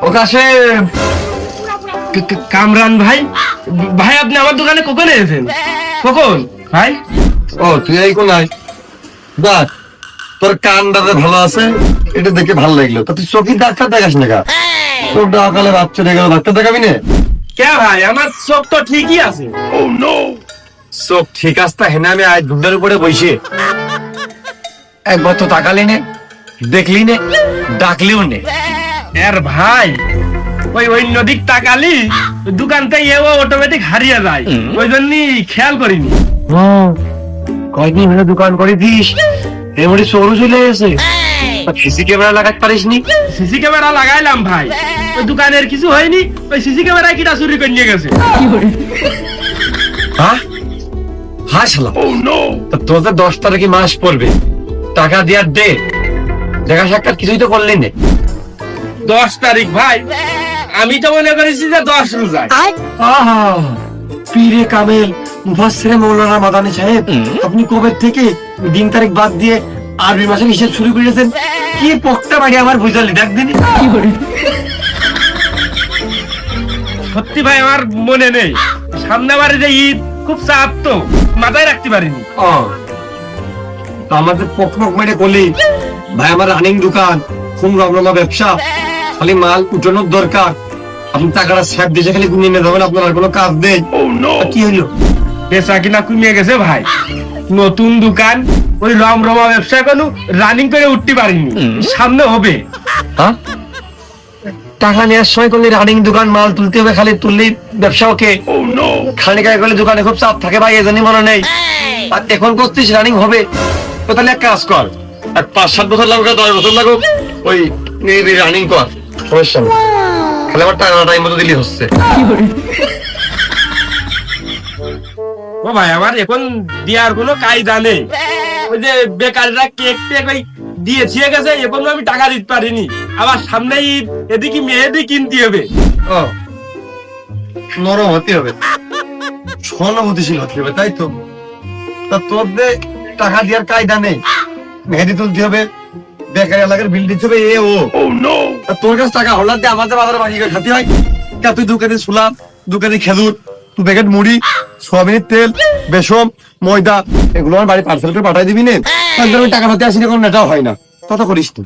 ওকাশে কামরান ভাই, ভাই আপনি আমার দোকানে কখন এসেছেন? কখন ভাই? ও তুই এই কোন নাই দেখ, তোর কানটাতে ভালো আছে, এটা দেখে ভালো লাগলো। তা তুই চোখের ডাক্তার দেখাস না? তোর ডাকালে বাচ্চা রেখে ডাক্তার দেখাবি না? কে ভাই, আমার চোখ তো ঠিকই আছে। চোখ ঠিক আছে হেনে আমি আজ দুধের উপরে বসে একবার তো তাকালি নে, দেখলি নে, ডাকলিও নে। এর ভাই ওই নদীর তাকালি দোকানটা এও অটোমেটিক হারিয়ে যায়, ওই জন্যই খেয়াল করিনি। কয়দিন হলে দোকান করে দিস, এমনি চোরও চলে গেছে। সিসি ক্যামেরা লাগাতে পারিস নি? সিসি ক্যামেরা লাগাইলাম ভাই, ওই দোকানের কিছু হয়নি, ওই সিসি ক্যামেরা কিটা চুরি করে নিয়ে গেছে। হ্যাঁ হ্যাঁ শালা, তোদের 10 তারিখে মাস পড়বে, টাকা দেওয়ার দে, দেখা সাক্ষাৎ কিছুই তো করলি না। 10 তারিখ ভাই, আমি তো মনে করেছি যে 10 রোজায়। আহা, পীরে কামেল মুফাসসিরে মৌলানা মাদানী সাহেব, আপনি কবে থেকে দিন তারিখ বাদ দিয়ে আরবি মাসের হিসাব শুরু করেছেন? কি পকটা বাড়ি আমার বুঝালি দেখ দিন। সত্যি ভাই আমার মনে নেই, সামনে বারে যে ঈদ, খুব চাপ তো মাথায় রাখতে পারিনি। আমাদের পক পক মেরে করলি ভাই, আমার রানিং দোকান, খুব রমরমা ব্যবসা, খালি মাল উঠানোর দরকার। আপনি টাকাটা স্যাপ দিয়ে খালি গুনিয়ে নিয়ে যাবেন, আপনার আর কোনো কাজ নেই। কি হইলো? বেচা কিনা কমিয়ে গেছে ভাই, নতুন দোকান, ওই রমরমা ব্যবসা কোনো রানিং করে উঠতে পারিনি, সামনে হবে। টাকা নেওয়ার সময় করলে রানিং দোকান, মাল তুলতে হবে, খালি তুললেই ব্যবসা ওকে। খালি গায়ে করলে দোকানে খুব চাপ থাকে ভাই, এজন্যই মনে নেই। আর এখন করছিস রানিং হবে তো, তাহলে এক কাজ কর, আর 5-7 বছর লাগুক, 10 বছর লাগুক, ওই রানিং কর, সমস্যা নেই। খালি আমার টাকা টাইম মতো দিলি হচ্ছে। ও ভাই আমার এখন দেওয়ার কোনো কায়দা নেই, ওই যে বেকাররা কেক টেক ওই দিয়ে ছিয়ে গেছে, এখন আমি টাকা দিতে পারিনি। আবার সামনে ঈদ, এদিকে মেহেদি কিনতে হবে। ও নরম হতে হবে, সহানুভূতিশীল হতে হবে, তাই তো? তা তোদের টাকা দেওয়ার কায়দা নেই, মেহেদি তুলতে হবে, বেকারি এলাকার বিল দিতে হবে, এ ও। তোর কাছে টাকা হলার দিয়ে আমাদের বাজারে বাকি করে খাতে হয়। তুই দোকানে সুলাম, দোকানে খেজুর, তুই প্যাকেট মুড়ি, সোয়াবিনের তেল, বেসম, ময়দা, এগুলো আমার বাড়ি পার্সেল করে পাঠাই দিবি না? তাহলে আমি টাকা পাতে আসি না, কোনো নেটাও হয় না, তত করিস তুই।